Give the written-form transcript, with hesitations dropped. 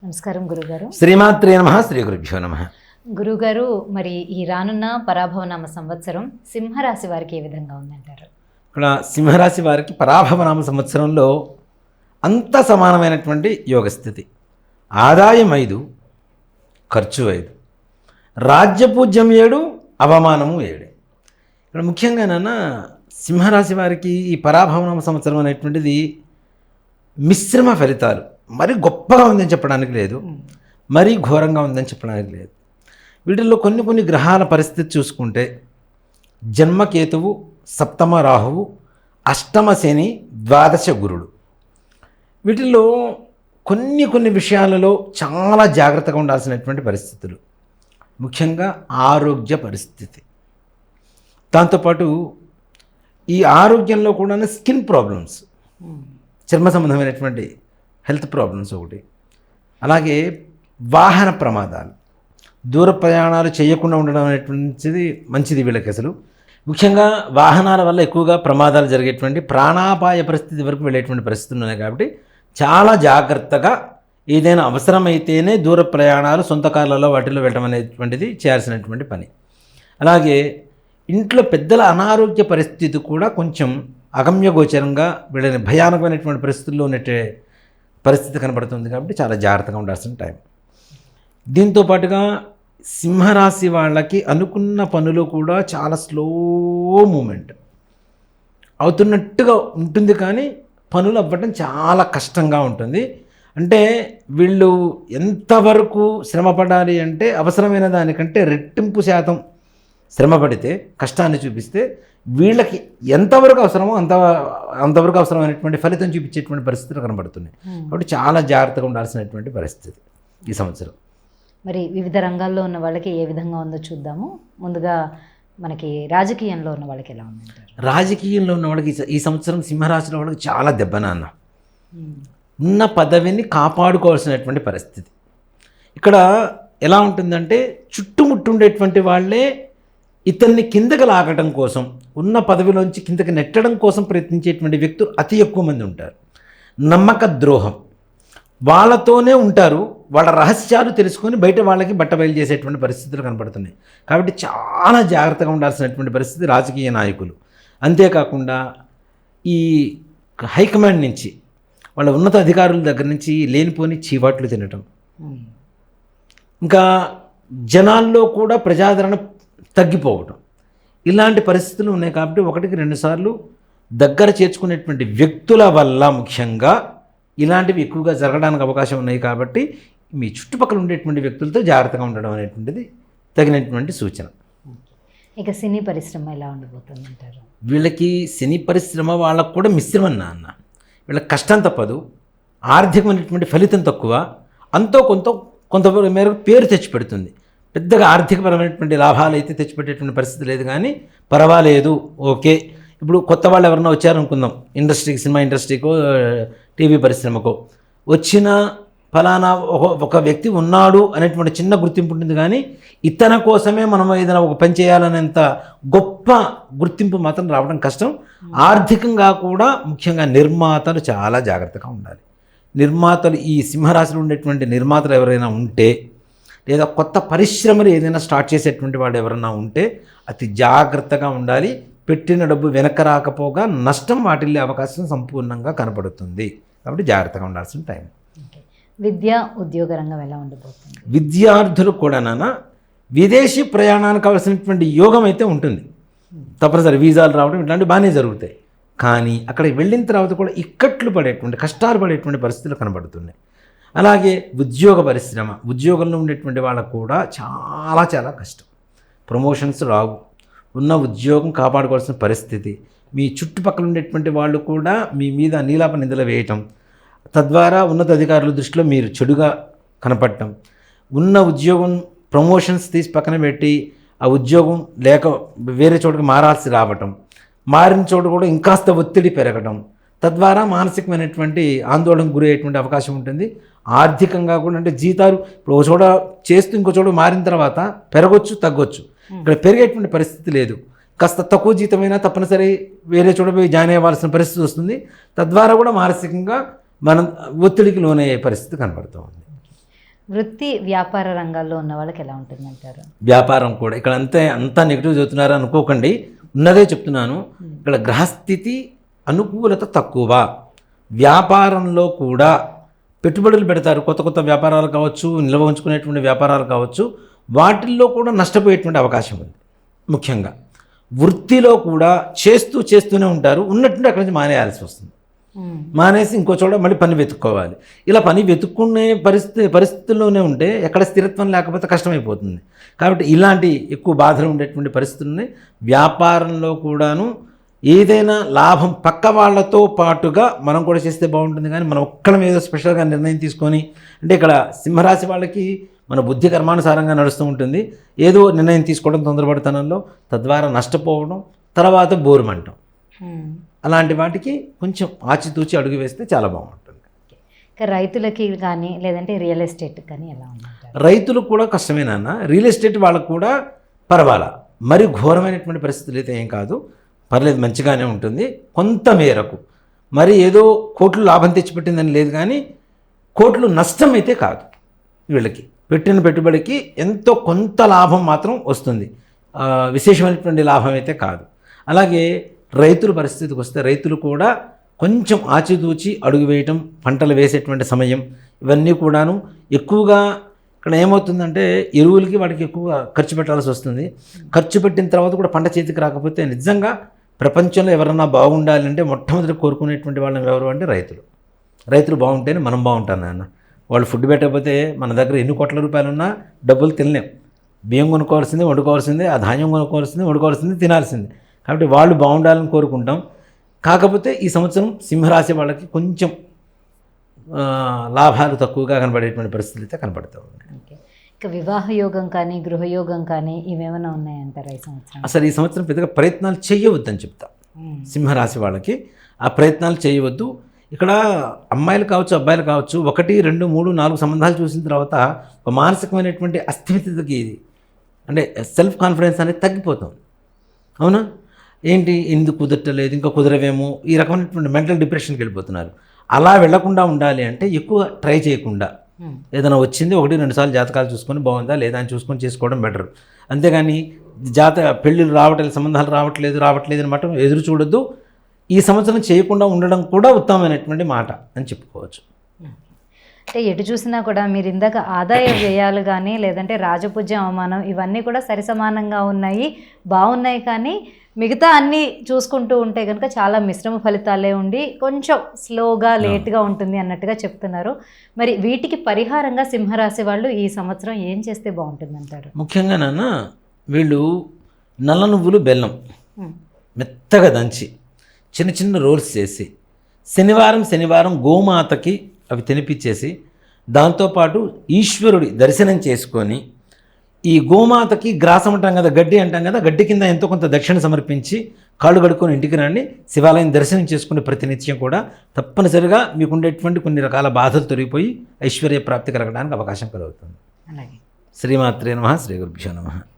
నమస్కారం గురుగారు. శ్రీమాత్రే నమః. శ్రీ గురుభ్యో నమః. గురుగారు, మరి ఈ రానున్న పరాభవనామ సంవత్సరం సింహరాశి వారికి ఏ విధంగా ఉందంటారు? ఇక్కడ సింహరాశి వారికి పరాభవనామ సంవత్సరంలో అంత సమానమైనటువంటి యోగస్థితి. ఆదాయం 5, ఖర్చు 5, రాజ్యపూజ్యం 7, అవమానము 7. ఇక్కడ ముఖ్యంగా నాన్న సింహరాశి వారికి ఈ పరాభవనామ సంవత్సరం అనేటువంటిది మిశ్రమ ఫలితాలు. మరి గొప్పగా ఉందని చెప్పడానికి లేదు, మరీ ఘోరంగా ఉందని చెప్పడానికి లేదు. వీటిల్లో కొన్ని గ్రహాల పరిస్థితి చూసుకుంటే జన్మకేతువు, సప్తమ రాహువు, అష్టమ శని, ద్వాదశ గురుడు. వీటిల్లో కొన్ని విషయాలలో చాలా జాగ్రత్తగా ఉండాల్సినటువంటి పరిస్థితులు. ముఖ్యంగా ఆరోగ్య పరిస్థితి. దాంతోపాటు ఈ ఆరోగ్యంలో కూడా స్కిన్ ప్రాబ్లమ్స్, చర్మ సంబంధమైనటువంటి హెల్త్ ప్రాబ్లమ్స్ ఒకటి. అలాగే వాహన ప్రమాదాలు, దూర ప్రయాణాలు చేయకుండా ఉండడం అనేటువంటిది మంచిది వీళ్ళకి. అసలు ముఖ్యంగా వాహనాల వల్ల ఎక్కువగా ప్రమాదాలు జరిగేటువంటి ప్రాణాపాయ పరిస్థితి వరకు వెళ్ళేటువంటి పరిస్థితులు ఉన్నాయి. కాబట్టి చాలా జాగ్రత్తగా ఏదైనా అవసరమైతేనే దూర ప్రయాణాలు, సొంత కార్లలో వాటిల్లో వెళ్ళడం అనేటువంటిది చేయాల్సినటువంటి పని. అలాగే ఇంట్లో పెద్దల అనారోగ్య పరిస్థితి కూడా కొంచెం అగమ్యగోచరంగా వీళ్ళని భయానకమైనటువంటి పరిస్థితుల్లో ఉన్నట్టే పరిస్థితి కనబడుతుంది. కాబట్టి చాలా జాగ్రత్తగా ఉండాల్సిన టైం. దీంతో పాటుగా సింహరాశి వాళ్ళకి అనుకున్న పనులు కూడా చాలా స్లో మూమెంట్ అవుతున్నట్టుగా ఉంటుంది, కానీ పనులు అవ్వడం చాలా కష్టంగా ఉంటుంది. అంటే వీళ్ళు ఎంతవరకు శ్రమపడాలి అంటే అవసరమైన దానికంటే రెట్టింపు శాతం శ్రమపడితే, కష్టాన్ని చూపిస్తే వీళ్ళకి ఎంతవరకు అవసరమో అంతవరకు అవసరమైనటువంటి ఫలితం చూపించేటువంటి పరిస్థితులు కనబడుతున్నాయి. కాబట్టి చాలా జాగ్రత్తగా ఉండాల్సినటువంటి పరిస్థితి ఈ సంవత్సరం. మరి వివిధ రంగాల్లో ఉన్న వాళ్ళకి ఏ విధంగా ఉందో చూద్దాము. ముందుగా మనకి రాజకీయంలో ఉన్న వాళ్ళకి ఎలా ఉందంటారు? రాజకీయంలో ఉన్న వాళ్ళకి ఈ సంవత్సరం సింహరాశిలో వాళ్ళకి చాలా దెబ్బనాన్న. ఉన్న పదవిని కాపాడుకోవాల్సినటువంటి పరిస్థితి. ఇక్కడ ఎలా ఉంటుందంటే చుట్టుముట్టుండేటువంటి వాళ్ళే ఇతన్ని కిందకి లాగడం కోసం, ఉన్న పదవిలోంచి కిందకి నెట్టడం కోసం ప్రయత్నించేటువంటి వ్యక్తులు అతి ఎక్కువ మంది ఉంటారు. నమ్మక ద్రోహం, వాళ్ళతోనే ఉంటారు, వాళ్ళ రహస్యాలు తెలుసుకొని బయట వాళ్ళకి బట్టబయలు చేసేటువంటి పరిస్థితులు కనపడుతున్నాయి. కాబట్టి చాలా జాగ్రత్తగా ఉండాల్సినటువంటి పరిస్థితి రాజకీయ నాయకులు. అంతేకాకుండా ఈ హైకమాండ్ నుంచి, వాళ్ళ ఉన్నత అధికారుల దగ్గర నుంచి లేనిపోని చీవాట్లు తినటం, ఇంకా జనాల్లో కూడా ప్రజాదరణ తగ్గిపోవటం, ఇలాంటి పరిస్థితులు ఉన్నాయి. కాబట్టి 1-2 సార్లు దగ్గర చేర్చుకునేటువంటి వ్యక్తుల వల్ల ముఖ్యంగా ఇలాంటివి ఎక్కువగా జరగడానికి అవకాశం ఉన్నాయి. కాబట్టి మీ చుట్టుపక్కల ఉండేటువంటి వ్యక్తులతో జాగ్రత్తగా ఉండడం అనేటువంటిది తగినటువంటి సూచన. ఇక సినీ పరిశ్రమ ఎలా ఉండబోతుంది అంటారు? వీళ్ళకి సినీ పరిశ్రమ వాళ్ళకు కూడా మిశ్రమం నాన్న. వీళ్ళకి కష్టం తప్పదు, ఆర్థికమైనటువంటి ఫలితం తక్కువ, కొంత మేరకు పేరు తెచ్చిపెడుతుంది. పెద్దగా ఆర్థికపరమైనటువంటి లాభాలు అయితే తెచ్చిపెట్టేటువంటి పరిస్థితి లేదు, కానీ పర్వాలేదు, ఓకే. ఇప్పుడు కొత్త వాళ్ళు ఎవరన్నా వచ్చారనుకుందాం, ఇండస్ట్రీకి, సినిమా ఇండస్ట్రీకో టీవీ పరిశ్రమకో వచ్చిన ఫలానా ఒక వ్యక్తి ఉన్నాడు అనేటువంటి చిన్న గుర్తింపు ఉంటుంది, కానీ ఇతని కోసమే మనం ఏదైనా ఒక పని చేయాలనేంత గొప్ప గుర్తింపు మాత్రం రావడం కష్టం. ఆర్థికంగా కూడా ముఖ్యంగా నిర్మాతలు చాలా జాగ్రత్తగా ఉండాలి. నిర్మాతలు, ఈ సింహరాశిలో ఉండేటువంటి నిర్మాతలు ఎవరైనా ఉంటే, లేదా కొత్త పరిశ్రమలు ఏదైనా స్టార్ట్ చేసేటువంటి వాళ్ళు ఎవరైనా ఉంటే అతి జాగ్రత్తగా ఉండాలి. పెట్టిన డబ్బు వెనక్కి రాకపోగా నష్టం వాటిల్లే అవకాశం సంపూర్ణంగా కనపడుతుంది. కాబట్టి జాగ్రత్తగా ఉండాల్సిన టైం. విద్య, ఉద్యోగ రంగం ఎలా ఉండబోతుంది? విద్యార్థులు కూడా విదేశీ ప్రయాణానికి కావాల్సినటువంటి యోగం అయితే ఉంటుంది. తప్పనిసరి వీసాలు రావడం ఇట్లాంటివి బాగానే జరుగుతాయి. కానీ అక్కడికి వెళ్ళిన తర్వాత కూడా ఇక్కట్లు పడేటువంటి, కష్టాలు పడేటువంటి పరిస్థితులు కనబడుతున్నాయి. అలాగే ఉద్యోగ పరిశ్రమ, ఉద్యోగంలో ఉండేటువంటి వాళ్ళకు కూడా చాలా కష్టం. ప్రమోషన్స్ రావు, ఉన్న ఉద్యోగం కాపాడుకోవాల్సిన పరిస్థితి. మీ చుట్టుపక్కల ఉండేటువంటి వాళ్ళు కూడా మీ మీద నీలాప నిందలు వేయటం, తద్వారా ఉన్నత అధికారుల దృష్టిలో మీరు చెడుగా కనపడటం, ఉన్న ఉద్యోగం ప్రమోషన్స్ తీసి పక్కన పెట్టి ఆ ఉద్యోగం లేక వేరే చోటుకి మారాల్సి రావటం, మారిన చోటు కూడా ఇంకాస్త ఒత్తిడి పెరగడం, తద్వారా మానసికమైనటువంటి ఆందోళనకు గురయ్యేటువంటి అవకాశం ఉంటుంది. ఆర్థికంగా కూడా, అంటే జీతాలు ఇప్పుడు ఒక చోట చేస్తూ ఇంకో చోట మారిన తర్వాత పెరగొచ్చు, తగ్గొచ్చు. ఇక్కడ పెరిగేటువంటి పరిస్థితి లేదు. కాస్త తక్కువ జీతమైనా తప్పనిసరి వేరే చోట పోయి జాయిన్ అవ్వాల్సిన పరిస్థితి వస్తుంది. తద్వారా కూడా మానసికంగా మనం ఒత్తిడికి లోనయ్యే పరిస్థితి కనబడుతూ ఉంది. వృత్తి వ్యాపార రంగాల్లో ఉన్న వాళ్ళకి ఎలా ఉంటుందంటారు? వ్యాపారం కూడా ఇక్కడ అంతా నెగిటివ్ చెబుతున్నారు అనుకోకండి, ఉన్నదే చెప్తున్నాను. ఇక్కడ గ్రహస్థితి అనుకూలత తక్కువ. వ్యాపారంలో కూడా పెట్టుబడులు పెడతారు, కొత్త కొత్త వ్యాపారాలు కావచ్చు, నిల్వ ఉంచుకునేటువంటి వ్యాపారాలు కావచ్చు, వాటిల్లో కూడా నష్టపోయేటువంటి అవకాశం ఉంది. ముఖ్యంగా వృత్తిలో కూడా చేస్తూనే ఉంటారు, ఉన్నట్టుండి అక్కడి నుంచి మానేయాల్సి వస్తుంది. మానేసి ఇంకో చోట మళ్ళీ పని వెతుక్కోవాలి. ఇలా పని వెతుక్కునే పరిస్థితుల్లోనే ఉంటే ఎక్కడ స్థిరత్వం లేకపోతే కష్టమైపోతుంది. కాబట్టి ఇలాంటి ఎక్కువ బాధలు ఉండేటువంటి పరిస్థితుల్ని వ్యాపారంలో కూడాను ఏదైనా లాభం పక్క వాళ్ళతో పాటుగా మనం కూడా చేస్తే బాగుంటుంది. కానీ మనం ఒక్కళ్ళ మీద స్పెషల్గా నిర్ణయం తీసుకొని, అంటే ఇక్కడ సింహరాశి వాళ్ళకి మన బుద్ధి కర్మానుసారంగా నడుస్తూ ఉంటుంది. ఏదో నిర్ణయం తీసుకోవడం తొందరపడతనంలో, తద్వారా నష్టపోవడం, తర్వాత బోరుమంటం, అలాంటి వాటికి కొంచెం ఆచితూచి అడుగు వేస్తే చాలా బాగుంటుంది. రైతులకి కానీ లేదంటే రియల్ ఎస్టేట్ కానీ ఎలా ఉంటుంది? రైతులకు కూడా కష్టమేనా, రియల్ ఎస్టేట్ వాళ్ళకు కూడా పర్వాలా, మరి ఘోరమైనటువంటి పరిస్థితులు అయితే ఏం కాదు, పర్లేదు, మంచిగానే ఉంటుంది కొంత మేరకు. మరి ఏదో కోట్లు లాభం తెచ్చిపెట్టిందని లేదు, కానీ కోట్లు నష్టం అయితే కాదు. వీళ్ళకి పెట్టిన పెట్టుబడికి ఎంతో కొంత లాభం మాత్రం వస్తుంది, విశేషమైనటువంటి లాభం అయితే కాదు. అలాగే రైతుల పరిస్థితికి వస్తే రైతులు కూడా కొంచెం ఆచితూచి అడుగు వేయటం, పంటలు వేసేటువంటి సమయం, ఇవన్నీ కూడాను ఎక్కువగా ఇక్కడ ఏమవుతుందంటే ఎరువులకి వాటికి ఎక్కువ ఖర్చు పెట్టాల్సి వస్తుంది. ఖర్చు పెట్టిన తర్వాత కూడా పంట చేతికి రాకపోతే నిజంగా ప్రపంచంలో ఎవరన్నా బాగుండాలంటే మొట్టమొదటి కోరుకునేటువంటి వాళ్ళని ఎవరు అంటే రైతులు. రైతులు బాగుంటేనే మనం బాగుంటాం నాన్న. వాళ్ళు ఫుడ్ పెట్టకపోతే మన దగ్గర ఎన్ని కోట్ల రూపాయలు ఉన్నా డబ్బులు తినలేం. బియ్యం కొనుక్కోవాల్సిందే, వండుకోవాల్సిందే, ఆ ధాన్యం కొనుక్కోవాల్సిందే, వండుకోవాల్సిందే, తినాల్సిందే. కాబట్టి వాళ్ళు బాగుండాలని కోరుకుంటాం. కాకపోతే ఈ సంవత్సరం సింహరాశి వాళ్ళకి కొంచెం లాభాలు తక్కువగా కనబడేటువంటి పరిస్థితులు అయితే కనబడుతూ ఉన్నాయి. ఇక వివాహ యోగం కానీ గృహయోగం కానీ ఇవేమైనా ఉన్నాయంటారా ఈ సంవత్సరం? అసలు ఈ సంవత్సరం పెద్దగా ప్రయత్నాలు చేయవద్దని చెప్తా. సింహరాశి వాళ్ళకి ఆ ప్రయత్నాలు చేయవద్దు. ఇక్కడ అమ్మాయిలు కావచ్చు, అబ్బాయిలు కావచ్చు, 1, 2, 3, 4 సంబంధాలు చూసిన తర్వాత ఒక మానసికమైనటువంటి అస్థిమితకి, అంటే సెల్ఫ్ కాన్ఫిడెన్స్ అనేది తగ్గిపోతుంది. అవునా? ఏంటి, ఎందుకు కుదరట్లేదు, ఇంకా కుదరవేమో, ఈ రకమైనటువంటి మెంటల్ డిప్రెషన్కి వెళ్ళిపోతున్నారు. అలా వెళ్లకుండా ఉండాలి అంటే ఎక్కువ ట్రై చేయకుండా, ఏదైనా వచ్చింది 1-2 సార్లు జాతకాలు చూసుకొని బాగుందా లేదా అని చూసుకొని చేసుకోవడం బెటర్. అంతేగాని పెళ్ళిళ్ళు రావట్లేదు, సంబంధాలు రావట్లేదు అనమాట ఎదురు చూడొద్దు. ఈ సంవత్సరం చేయకుండా ఉండడం కూడా ఉత్తమమైనటువంటి మాట అని చెప్పుకోవచ్చు. అంటే ఎటు చూసినా కూడా మీరు ఇందాక ఆదాయ వ్యయాలు కానీ లేదంటే రాజపూజ్యం, అవమానం ఇవన్నీ కూడా సరిసమానంగా బాగున్నాయి. కానీ మిగతా అన్నీ చూసుకుంటూ ఉంటే కనుక చాలా మిశ్రమ ఫలితాలే ఉండి కొంచెం స్లోగా లేట్గా ఉంటుంది అన్నట్టుగా చెప్తున్నారు. మరి వీటికి పరిహారంగా సింహరాశి వాళ్ళు ఈ సంవత్సరం ఏం చేస్తే బాగుంటుందంటారు? ముఖ్యంగా నాన్న, వీళ్ళు నల్ల నువ్వులు బెల్లం మెత్తగా దంచి చిన్న చిన్న రోల్స్ చేసి శనివారం గోమాతకి అవి తినిపించేసి, దాంతోపాటు ఈశ్వరుడి దర్శనం చేసుకొని, ఈ గోమాతకి గ్రాసం అంటాం కదా, గడ్డి అంటాం కదా, గడ్డి కింద ఎంతో కొంత దక్షిణ సమర్పించి కాళ్ళు కడుక్కొని ఇంటికి రండి. శివాలయం దర్శనం చేసుకునే ప్రతినిత్యం కూడా తప్పనిసరిగా మీకుండేటువంటి కొన్ని రకాల బాధలు తొలగిపోయి ఐశ్వర్య ప్రాప్తి కలగడానికి అవకాశం కలుగుతుంది. అలాగే. శ్రీమాత్రే నమః. శ్రీ గురుభ్యో నమః.